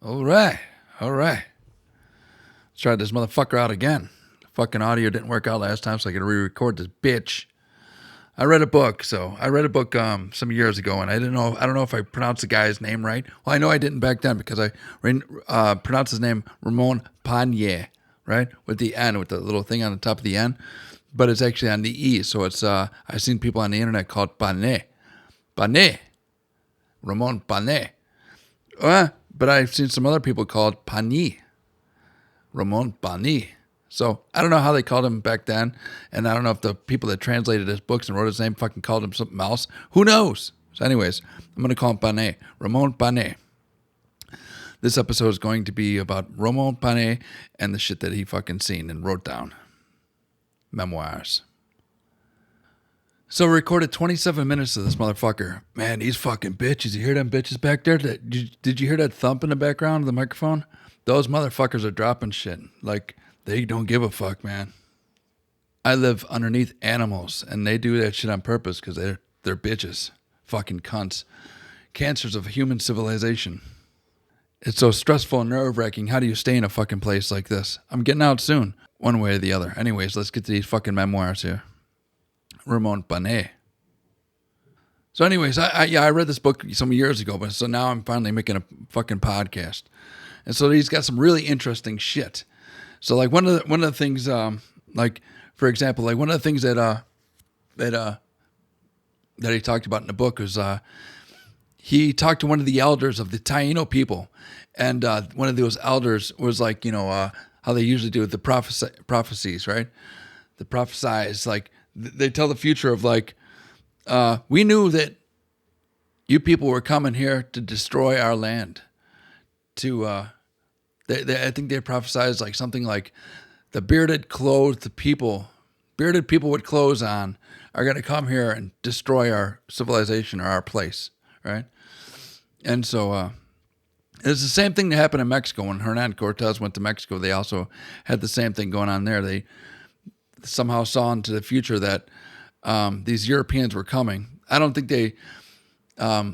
All right. Let's try this motherfucker out again. The fucking audio didn't work out last time, so I gotta re-record this bitch. I read a book some years ago, and I don't know if I pronounced the guy's name right. Well, I know I didn't back then because I pronounced his name Ramón Pané, right? With the N, with the little thing on the top of the N. But it's actually on the E, so it's, I've seen people on the internet call it Pané. Ramón Pané. But I've seen some other people call it Pané. Ramón Pané. So I don't know how they called him back then, and I don't know if the people that translated his books and wrote his name fucking called him something else. Who knows? So anyways, I'm going to call him Pané. Ramón Pané. This episode is going to be about Ramón Pané and the shit that he fucking seen and wrote down. Memoirs. So we recorded 27 minutes of this motherfucker. Man, these fucking bitches. You hear them bitches back there? Did you hear that thump in the background of the microphone? Those motherfuckers are dropping shit. Like, they don't give a fuck, man. I live underneath animals, and they do that shit on purpose because they're bitches. Fucking cunts. Cancers of human civilization. It's so stressful and nerve-wracking. How do you stay in a fucking place like this? I'm getting out soon, one way or the other. Anyways, let's get to these fucking memoirs here. Ramón Pané. So anyways, I read this book some years ago, but so now I'm finally making a fucking podcast. And so he's got some really interesting shit. So like one of the things, like for example, like one of the things that he talked about in the book was he talked to one of the elders of the Taíno people, and one of those elders was like, how they usually do with the prophecies, right? The prophesies, like they tell the future of like, we knew that you people were coming here to destroy our land, to I think they prophesized like something like the bearded people with clothes on are going to come here and destroy our civilization or our place, right? And so it's the same thing that happened in Mexico. When Hernan Cortez went to Mexico, they also had the same thing going on there. They somehow saw into the future that these Europeans were coming. I don't think they saw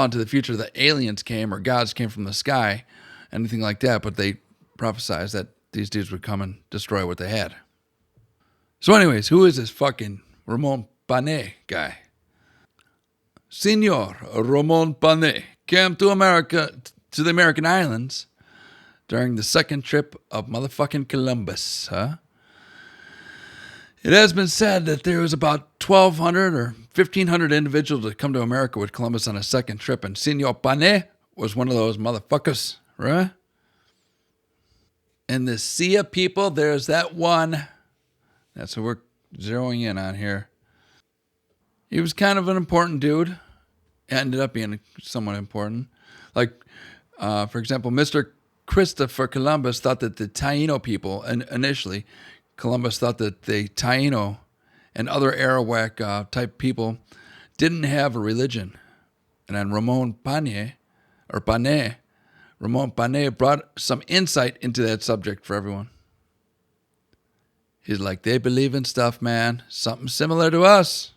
into the future that aliens came or gods came from the sky, anything like that, but they prophesized that these dudes would come and destroy what they had. So anyways, who is this fucking Ramón Pané guy? Senor Ramón Pané came to America, to the American islands, during the second trip of motherfucking Columbus, huh? It has been said that there was about 1,200 or 1,500 individuals that come to America with Columbus on a second trip, and Senor Pané was one of those motherfuckers, right? In the sea of people, there's that one. That's what we're zeroing in on here. He was kind of an important dude. It ended up being somewhat important. Like, for example, Mr. Christopher Columbus thought that the Taíno people, and initially, Columbus thought that the Taíno and other Arawak type people didn't have a religion. And then Ramón Pané brought some insight into that subject for everyone. He's like, they believe in stuff, man. Something similar to us.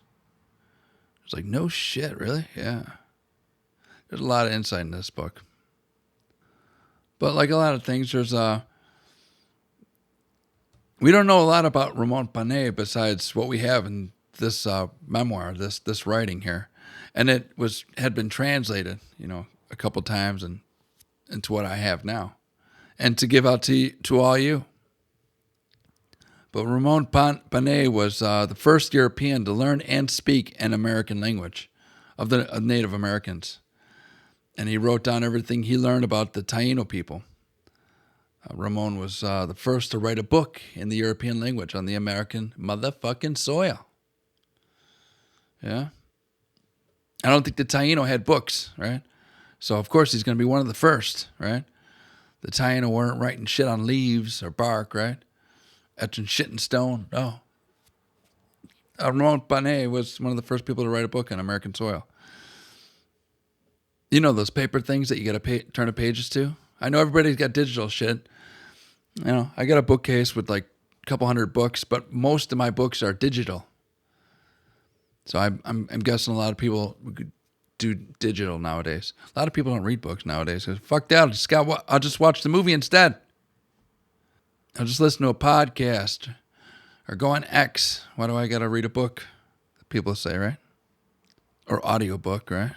It's like, no shit, really? Yeah. There's a lot of insight in this book. But like a lot of things, there's we don't know a lot about Ramón Pané besides what we have in this memoir, this writing here. And it had been translated, a couple times and into what I have now, and to give out to all you. But Ramón Pané was the first European to learn and speak an American language of the Native Americans. And he wrote down everything he learned about the Taíno people. Ramón was the first to write a book in the European language on the American motherfucking soil. Yeah. I don't think the Taíno had books, right? So, of course, he's going to be one of the first, right? The Taíno weren't writing shit on leaves or bark, right? Etching shit in stone. No. Ramón Pané was one of the first people to write a book on American soil. You know those paper things that you got to turn the pages to? I know everybody's got digital shit. I got a bookcase with like a couple hundred books, but most of my books are digital. So I'm guessing a lot of people do digital nowadays. A lot of people don't read books nowadays. Fuck that. I'll just watch the movie instead. I'll just listen to a podcast or go on X. Why do I got to read a book? People say, right? Or audiobook, right?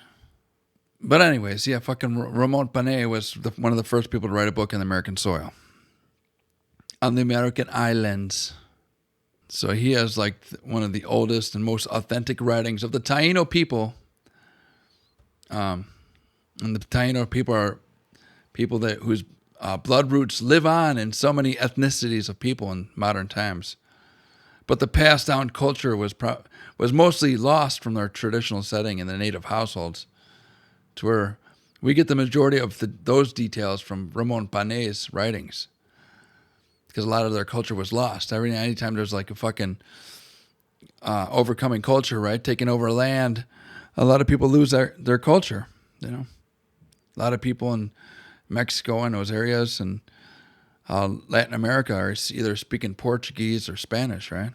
But anyways, yeah, fucking Ramón Pané was one of the first people to write a book on the American soil. On the American islands. So he has like one of the oldest and most authentic writings of the Taíno people. And the Taíno people are people whose blood roots live on in so many ethnicities of people in modern times. But the passed down culture was mostly lost from their traditional setting in the native households, to where we get the majority of those details from Ramón Pané's writings, because a lot of their culture was lost. Anytime there's like a fucking overcoming culture, right, taking over land, a lot of people lose their culture. You know, a lot of people in Mexico and those areas and Latin America are either speaking Portuguese or Spanish, right?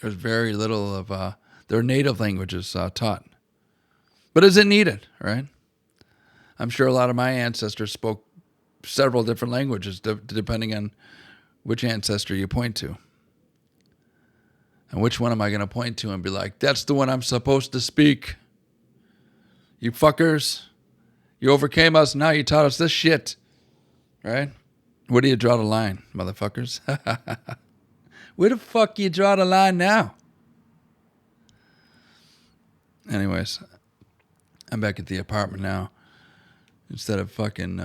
There's very little of their native languages taught. But is it needed, right? I'm sure a lot of my ancestors spoke several different languages, depending on which ancestor you point to. And which one am I going to point to and be like, that's the one I'm supposed to speak? You fuckers. You overcame us, now you taught us this shit. Right? Where do you draw the line, motherfuckers? Where the fuck you draw the line now? Anyways, I'm back at the apartment now. Instead of fucking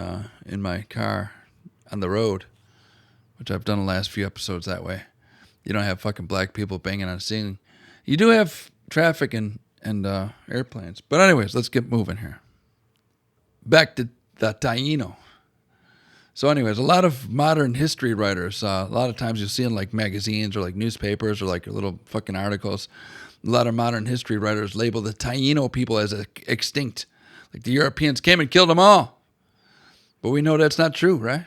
in my car on the road, which I've done the last few episodes that way. You don't have fucking black people banging on the ceiling. You do have traffic and airplanes. But anyways, let's get moving here. Back to the Taíno. So anyways, a lot of modern history writers, a lot of times you'll see in like magazines or like newspapers or like little fucking articles, a lot of modern history writers label the Taíno people as extinct. Like the Europeans came and killed them all. But we know that's not true, right?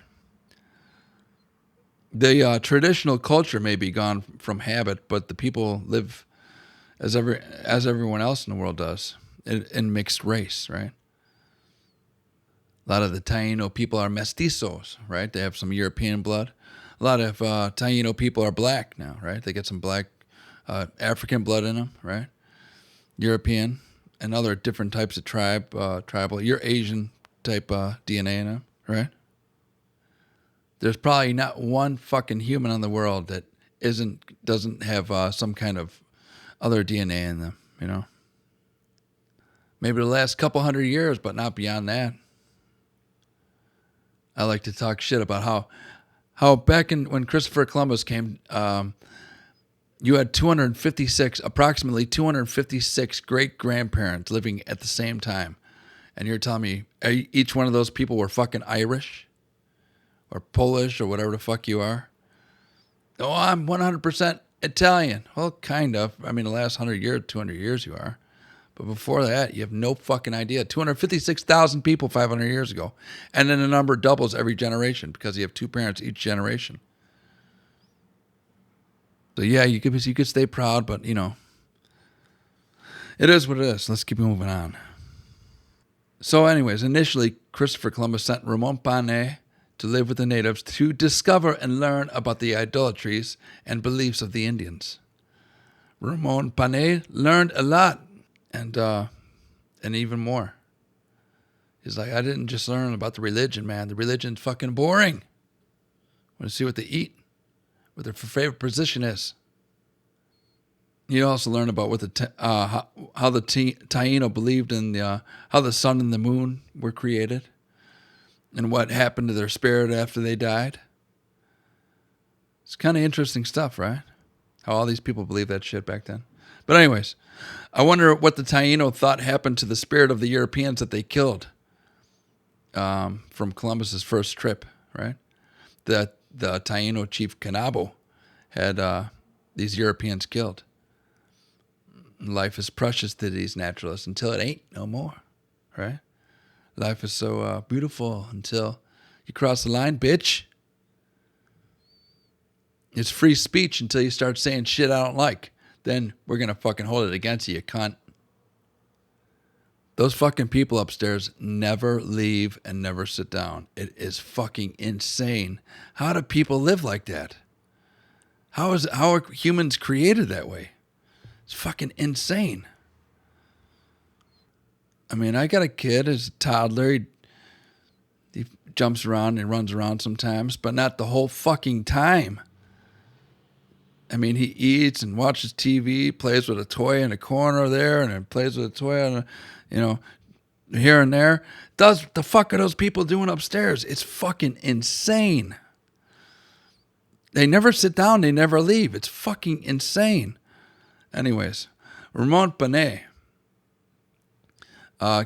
The traditional culture may be gone from habit, but the people live as everyone else in the world does, in mixed race, right? A lot of the Taíno people are mestizos, right? They have some European blood. A lot of Taíno people are black now, right? They get some black African blood in them, right? European and other different types of tribal. You're Asian type DNA in them, right? There's probably not one fucking human on the world that doesn't have some kind of other DNA in them, you know? Maybe the last couple hundred years, but not beyond that. I like to talk shit about how back when Christopher Columbus came, you had approximately 256 great-grandparents living at the same time. And you're telling me each one of those people were fucking Irish or Polish or whatever the fuck you are? Oh, I'm 100% Italian. Well, kind of. I mean, the last 200 years you are. But before that, you have no fucking idea. 256,000 people 500 years ago. And then the number doubles every generation because you have two parents each generation. So yeah, you could stay proud, but you know, it is what it is. Let's keep moving on. So anyways, initially, Christopher Columbus sent Ramón Pané to live with the natives to discover and learn about the idolatries and beliefs of the Indians. Ramón Pané learned a lot and even more. He's like, I didn't just learn about the religion, man. The religion's fucking boring. I want to see what they eat, what their favorite position is. You also learn about what how the Taíno believed in how the sun and the moon were created, and what happened to their spirit after they died. It's kind of interesting stuff, right? How all these people believed that shit back then. But anyways, I wonder what the Taíno thought happened to the spirit of the Europeans that they killed from Columbus's first trip, right? The Taíno chief Canabo had these Europeans killed. Life is precious to these naturalists until it ain't no more, right? Life is so beautiful until you cross the line, bitch. It's free speech until you start saying shit I don't like. Then we're going to fucking hold it against you, you cunt. Those fucking people upstairs never leave and never sit down. It is fucking insane. How do people live like that? How are humans created that way? It's fucking insane. I mean, I got a kid as a toddler. He jumps around and runs around sometimes, but not the whole fucking time. I mean, he eats and watches TV, plays with a toy in a corner there, and then plays with a toy on, here and there. The fuck are those people doing upstairs? It's fucking insane. They never sit down. They never leave. It's fucking insane. Anyways, Ramón Pané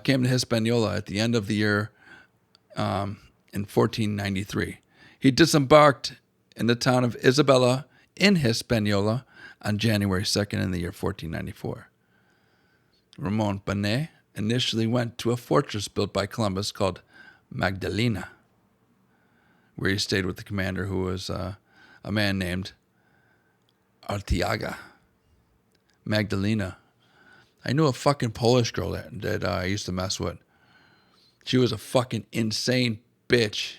came to Hispaniola at the end of the year in 1493. He disembarked in the town of Isabella in Hispaniola on January 2nd in the year 1494. Ramón Pané initially went to a fortress built by Columbus called Magdalena, where he stayed with the commander, who was a man named Artiaga. Magdalena. I knew a fucking Polish girl that I used to mess with. She was a fucking insane bitch.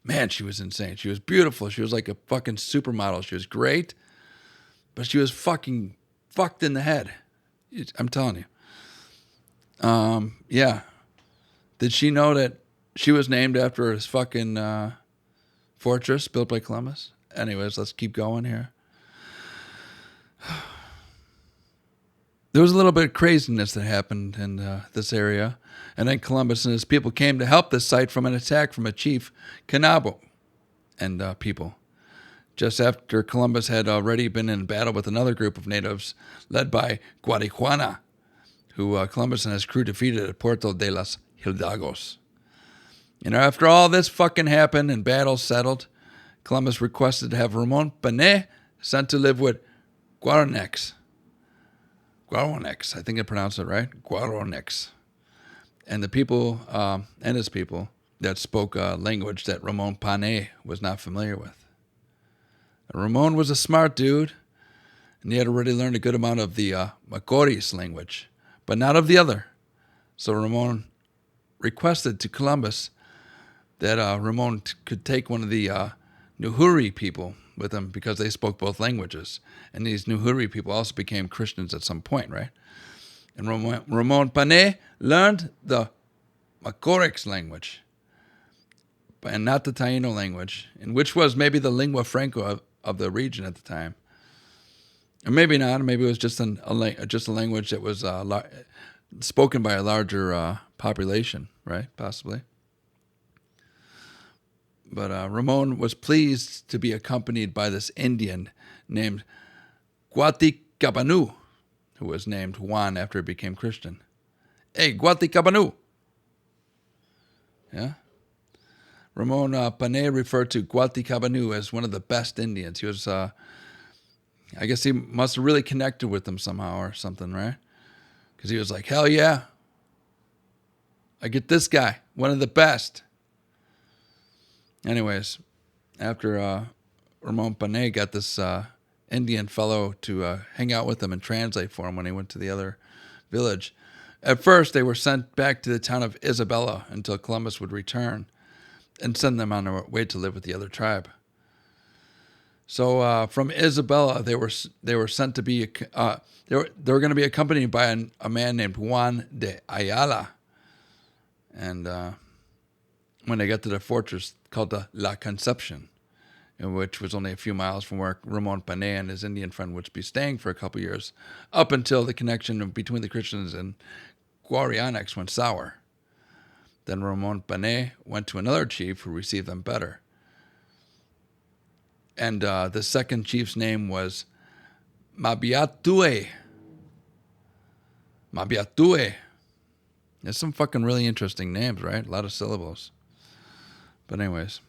Man, she was insane. She was beautiful. She was like a fucking supermodel. She was great, but she was fucking fucked in the head. I'm telling you. Yeah. Did she know that she was named after his fucking fortress built by Columbus? Anyways, let's keep going here. There was a little bit of craziness that happened in this area, and then Columbus and his people came to help this site from an attack from a chief, Canabo, and people. Just after Columbus had already been in battle with another group of natives led by Guarijuana, who Columbus and his crew defeated at Puerto de los Hidalgos. After all this fucking happened and battle settled, Columbus requested to have Ramón Pané sent to live with Guacanagarix. I think I pronounced it right. Guacanagarix. And the people, and his people, that spoke a language that Ramón Pané was not familiar with. Ramón was a smart dude, and he had already learned a good amount of the Macoris language, but not of the other. So Ramón requested to Columbus that Ramón could take one of the Nuhuri people with him, because they spoke both languages. And these Nuhuri people also became Christians at some point, right? And Ramón Pané learned the Macorix language, and not the Taíno language, and which was maybe the lingua franca of the region at the time. Or maybe not. Maybe it was just a language that was spoken by a larger population, right? Possibly. But Ramón was pleased to be accompanied by this Indian named Guaticabanu, who was named Juan after he became Christian. Hey, Guaticabanu! Yeah? Ramón Pané referred to Guaticabanu as one of the best Indians. He was, I guess he must have really connected with them somehow or something, right? Because he was like, hell yeah, I get this guy, one of the best. Anyways, after Ramón Pané got this Indian fellow to hang out with him and translate for him when he went to the other village, at first they were sent back to the town of Isabella until Columbus would return and send them on their way to live with the other tribe. So from Isabella, they were sent to be they were going to be accompanied by a man named Juan de Ayala, and when they got to the fortress called the La Concepcion, which was only a few miles from where Ramón Pané and his Indian friend would be staying for a couple years, up until the connection between the Christians and Guarijuana went sour. Then Ramón Pané went to another chief who received them better. And the second chief's name was Mabiatue. There's some fucking really interesting names, right? A lot of syllables. But anyways,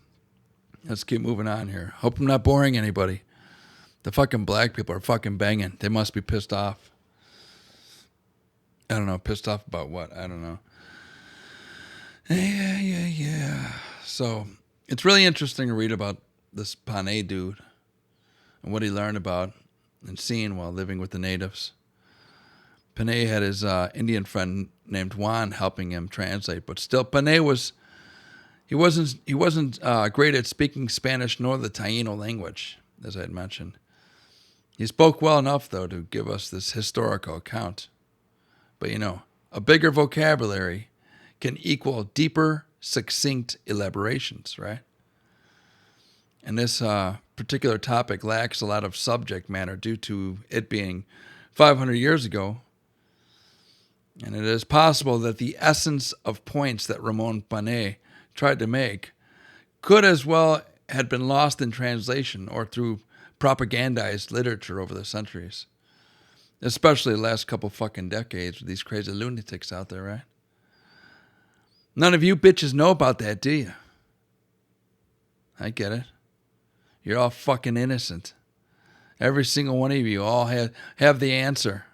let's keep moving on here. Hope I'm not boring anybody. The fucking black people are fucking banging. They must be pissed off. I don't know. Pissed off about what? I don't know. Yeah. So it's really interesting to read about this Pané dude and what he learned about and seen while living with the natives. Pané had his Indian friend named Juan helping him translate, but still, Pané wasn't great at speaking Spanish nor the Taíno language, as I had mentioned. He spoke well enough, though, to give us this historical account. But a bigger vocabulary can equal deeper, succinct elaborations, right? And this particular topic lacks a lot of subject matter due to it being 500 years ago. And it is possible that the essence of points that Ramón Pané tried to make could as well had been lost in translation or through propagandized literature over the centuries. Especially the last couple fucking decades with these crazy lunatics out there, right? None of you bitches know about that, do you? I get it. You're all fucking innocent. Every single one of you all have the answer.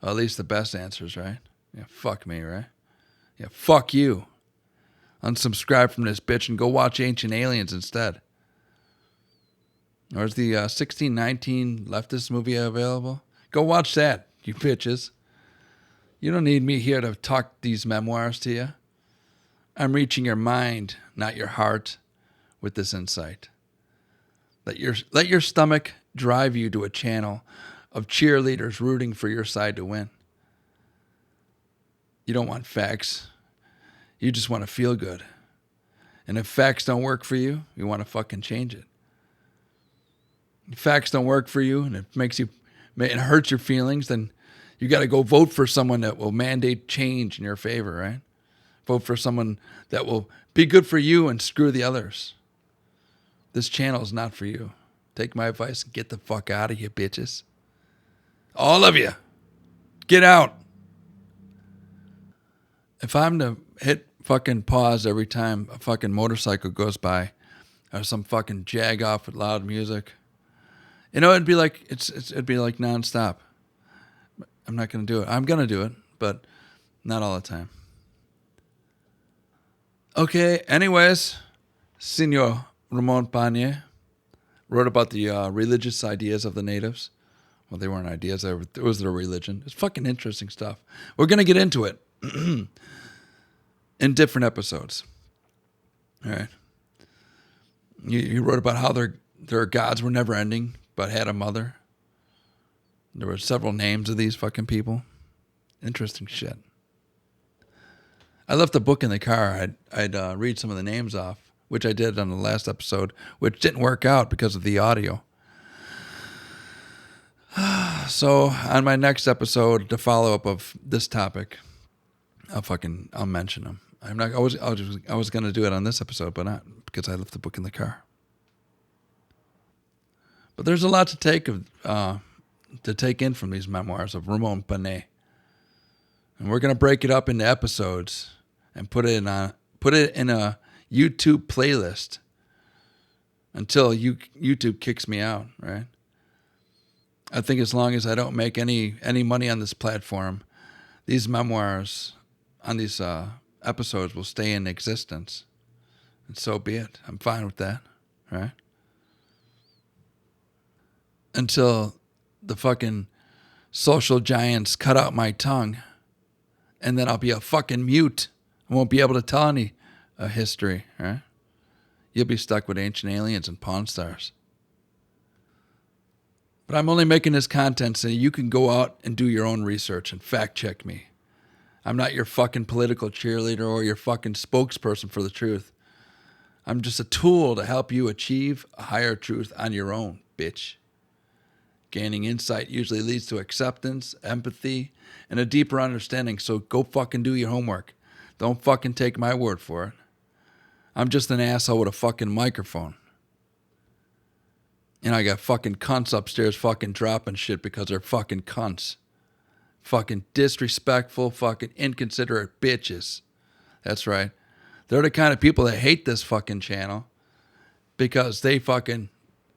Well, at least the best answers, right? Yeah, fuck me, right? Yeah, fuck you. Unsubscribe from this bitch and go watch Ancient Aliens instead. Or is the 1619 leftist movie available? Go watch that, you bitches. You don't need me here to talk these memoirs to you. I'm reaching your mind, not your heart, with this insight. Let your stomach drive you to a channel of cheerleaders rooting for your side to win. You don't want facts. You just want to feel good. And if facts don't work for you, you want to fucking change it. If facts don't work for you and it hurts your feelings, then you got to go vote for someone that will mandate change in your favor, right? Vote for someone that will be good for you and screw the others. This channel is not for you. Take my advice and get the fuck out of here, bitches. All of you. Get out. If I'm to hit fucking pause every time a fucking motorcycle goes by or some fucking jag off with loud music, it'd be like it'd be like nonstop. I'm not gonna do it. I'm gonna do it, but not all the time. Okay. Anyways, Senor Ramón Pané wrote about the religious ideas of the natives. Well, they weren't ideas. It was their religion. It's fucking interesting stuff. We're gonna get into it in different episodes. All right. You wrote about how their gods were never ending, but had a mother. There were several names of these fucking people. Interesting shit. I left the book in the car. I'd read some of the names off, which I did on the last episode, which didn't work out because of the audio. So on my next episode, the follow-up of this topic, I'll mention them. I was going to do it on this episode, but not because I left the book in the car. But there's a lot to take in from these memoirs of Ramón Pané, and we're going to break it up into episodes and put it in a YouTube playlist until YouTube kicks me out. Right? I think as long as I don't make any money on this platform, these memoirs on these episodes will stay in existence, and so be it. I'm fine with that, right? Until the fucking social giants cut out my tongue, and then I'll be a fucking mute. I won't be able to tell any history, right? You'll be stuck with Ancient Aliens and Pawn Stars. But I'm only making this content so you can go out and do your own research and fact check me. I'm not your fucking political cheerleader or your fucking spokesperson for the truth. I'm just a tool to help you achieve a higher truth on your own, bitch. Gaining insight usually leads to acceptance, empathy, and a deeper understanding, so go fucking do your homework. Don't fucking take my word for it. I'm just an asshole with a fucking microphone. And I got fucking cunts upstairs fucking dropping shit because they're fucking cunts. Fucking disrespectful, fucking inconsiderate bitches. That's right. They're the kind of people that hate this fucking channel because they're fucking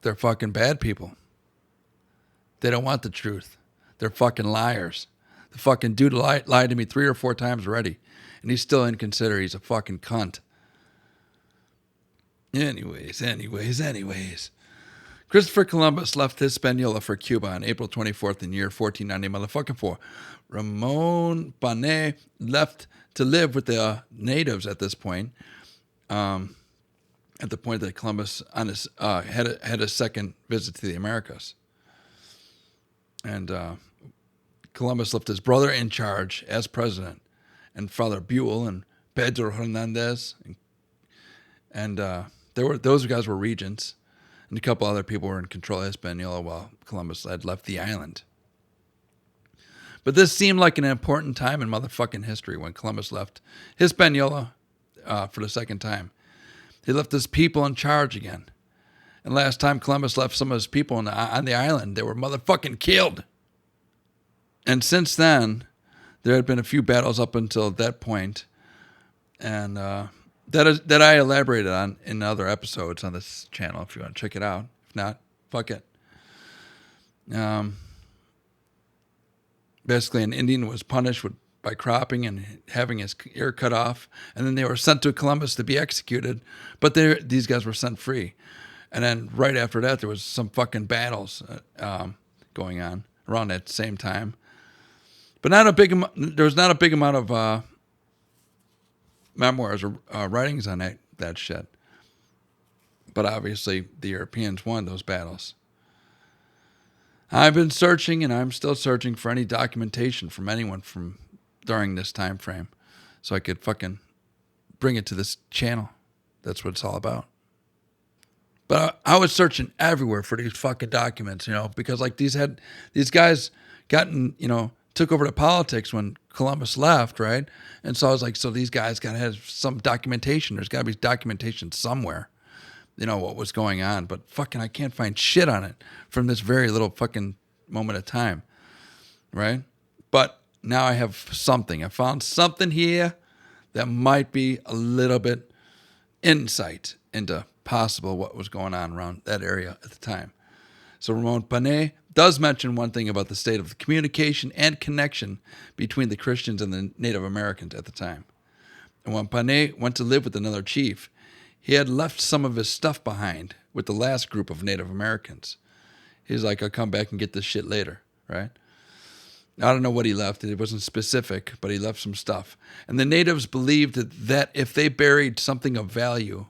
bad people. They don't want the truth. They're fucking liars. The fucking dude lied to me 3 or 4 times already, and he's still inconsiderate. He's a fucking cunt. Anyways. Christopher Columbus left Hispaniola for Cuba on April 24th in the year 1490 motherfucking 4. Ramón Pané left to live with the natives at this point, at the point that Columbus on his, had a second visit to the Americas. And Columbus left his brother in charge as president, and Father Buell and Pedro Hernandez, and those guys were regents, and a couple other people were in control of Hispaniola while Columbus had left the island. But this seemed like an important time in motherfucking history when Columbus left Hispaniola for the second time. He left his people in charge again. And last time Columbus left some of his people on the island, they were motherfucking killed. And since then, there had been a few battles up until that point, and that I elaborated on in other episodes on this channel if you want to check it out. If not, fuck it. Basically, an Indian was punished by cropping and having his ear cut off, and then they were sent to Columbus to be executed, but these guys were sent free. And then right after that, there was some fucking battles going on around that same time. But there was not a big amount of memoirs or writings on that shit. But obviously, the Europeans won those battles. I've been searching, and I'm still searching for any documentation from anyone from during this time frame, so I could fucking bring it to this channel. That's what it's all about. But I was searching everywhere for these fucking documents, because like these guys took over the politics when Columbus left, right? And so I was like, so these guys got to have some documentation. There's got to be documentation somewhere, what was going on. But fucking I can't find shit on it from this very little fucking moment of time, right? But now I have something. I found something here that might be a little bit insight into possible what was going on around that area at the time. So Ramón Pané does mention one thing about the state of the communication and connection between the Christians and the Native Americans at the time. And when Pané went to live with another chief, he had left some of his stuff behind with the last group of Native Americans. He's like, I'll come back and get this shit later, right? I don't know what he left. It wasn't specific, but he left some stuff. And the natives believed that if they buried something of value,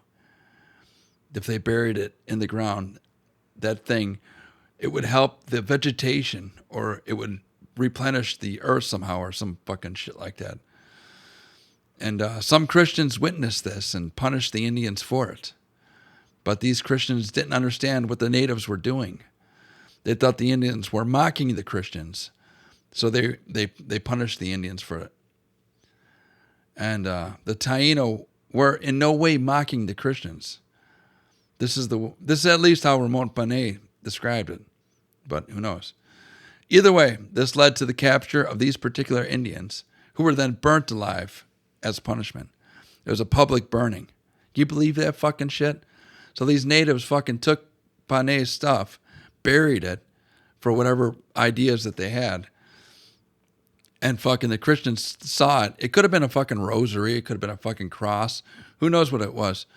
if they buried it in the ground, that thing, it would help the vegetation, or it would replenish the earth somehow, or some fucking shit like that. And some Christians witnessed this and punished the Indians for it. But these Christians didn't understand what the natives were doing. They thought the Indians were mocking the Christians. So they punished the Indians for it. And the Taíno were in no way mocking the Christians. This is at least how Ramón Pané described it. But who knows? Either way, this led to the capture of these particular Indians, who were then burnt alive as punishment. It was a public burning. Can you believe that fucking shit? So these natives fucking took Pané's stuff, buried it for whatever ideas that they had, and fucking the Christians saw it. It could have been a fucking rosary. It could have been a fucking cross. Who knows what it was?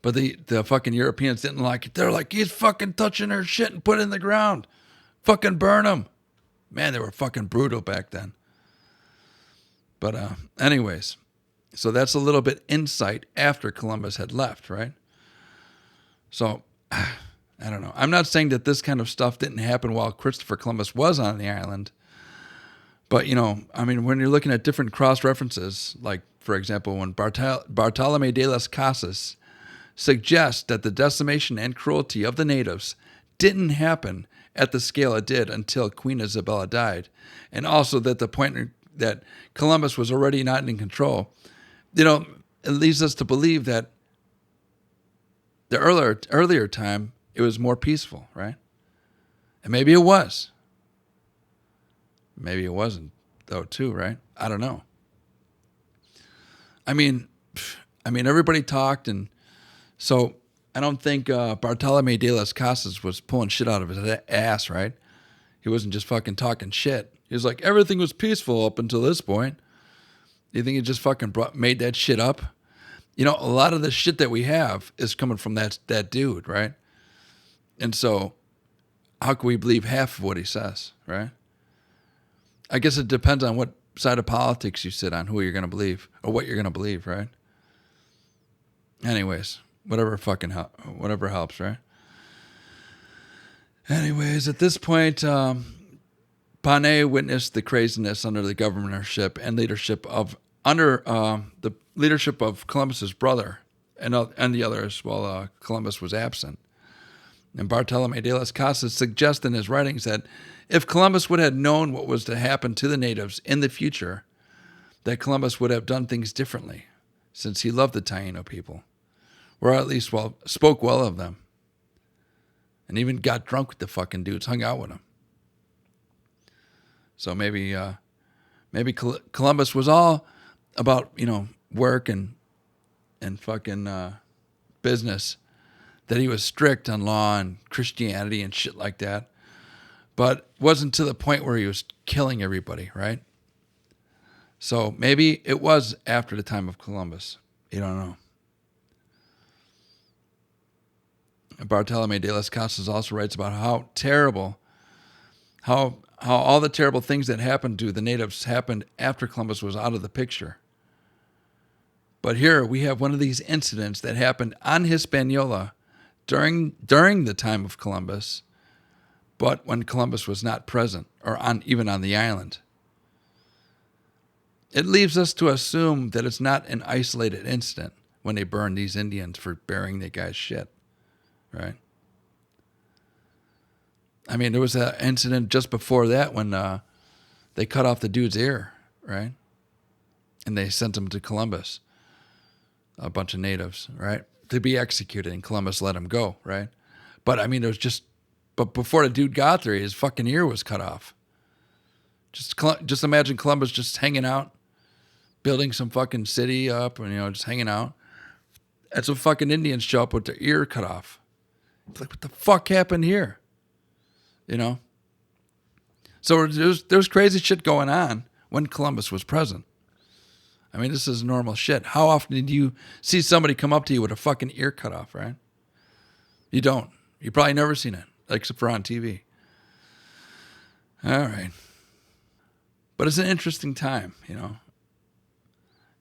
But the fucking Europeans didn't like it. They're like, he's fucking touching our shit and put it in the ground. Fucking burn him. Man, they were fucking brutal back then. But anyways, so that's a little bit insight after Columbus had left, right? So, I don't know. I'm not saying that this kind of stuff didn't happen while Christopher Columbus was on the island. But, when you're looking at different cross-references, like, for example, when Bartolomé de las Casas suggests that the decimation and cruelty of the natives didn't happen at the scale it did until Queen Isabella died, and also that the point that Columbus was already not in control, it leads us to believe that the earlier time, it was more peaceful, right? And maybe it was. Maybe it wasn't, though, too, right? I don't know. I mean, everybody talked, and so I don't think Bartolomé de las Casas was pulling shit out of his ass, right? He wasn't just fucking talking shit. He was like, everything was peaceful up until this point. Do you think he just fucking made that shit up? A lot of the shit that we have is coming from that dude, right? And so how can we believe half of what he says, right? I guess it depends on what side of politics you sit on, who you're going to believe or what you're going to believe, right? Anyways, whatever helps, right? Anyways, at this point, Pané witnessed the craziness under the governorship and leadership of the leadership of Columbus's brother and the others while Columbus was absent. And Bartolome de las Casas suggests in his writings that if Columbus would have known what was to happen to the natives in the future, that Columbus would have done things differently, since he loved the Taíno people, or at least spoke well of them, and even got drunk with the fucking dudes, hung out with them. So maybe Columbus was all about, work and fucking business, that he was strict on law and Christianity and shit like that, but wasn't to the point where he was killing everybody, right? So maybe it was after the time of Columbus. You don't know. Bartolome de las Casas also writes about how all the terrible things that happened to the natives happened after Columbus was out of the picture. But here we have one of these incidents that happened on Hispaniola during the time of Columbus, but when Columbus was not present or even on the island. It leaves us to assume that it's not an isolated incident when they burned these Indians for burying the guy's shit, right? I mean, there was an incident just before that when they cut off the dude's ear, right? And they sent him to Columbus, a bunch of natives, right? To be executed, and Columbus let him go, right? But I mean, but before the dude got there, his fucking ear was cut off. Just imagine Columbus just hanging out, building some fucking city up, and just hanging out. And some fucking Indians show up with their ear cut off. It's like, what the fuck happened here? So there's crazy shit going on when Columbus was present. I mean, this is normal shit. How often do you see somebody come up to you with a fucking ear cut off, right? You don't. You probably never seen it, except for on TV. All right. But it's an interesting time,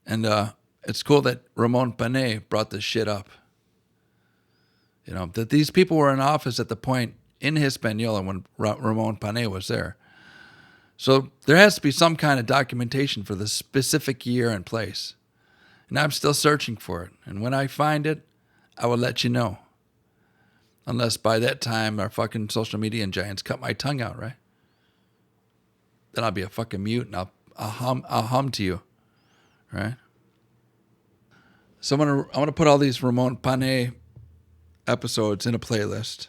And it's cool that Ramón Pané brought this shit up. That these people were in office at the point in Hispaniola when Ramón Pané was there. So there has to be some kind of documentation for the specific year and place. And I'm still searching for it. And when I find it, I will let you know. Unless by that time our fucking social media giants cut my tongue out, right? Then I'll be a fucking mute and I'll hum to you, right? So I'm gonna put all these Ramón Pané episodes in a playlist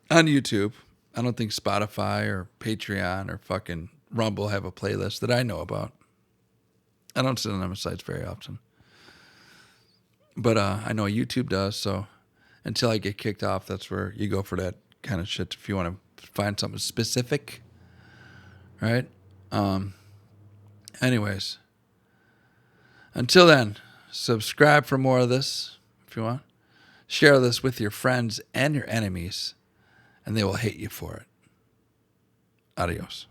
on YouTube. I don't think Spotify or Patreon or fucking Rumble have a playlist that I know about. I don't sit on them sites very often. But I know YouTube does, so until I get kicked off, that's where you go for that kind of shit if you want to find something specific, right? Anyways, until then, subscribe for more of this if you want. Share this with your friends and your enemies, and they will hate you for it. Adios.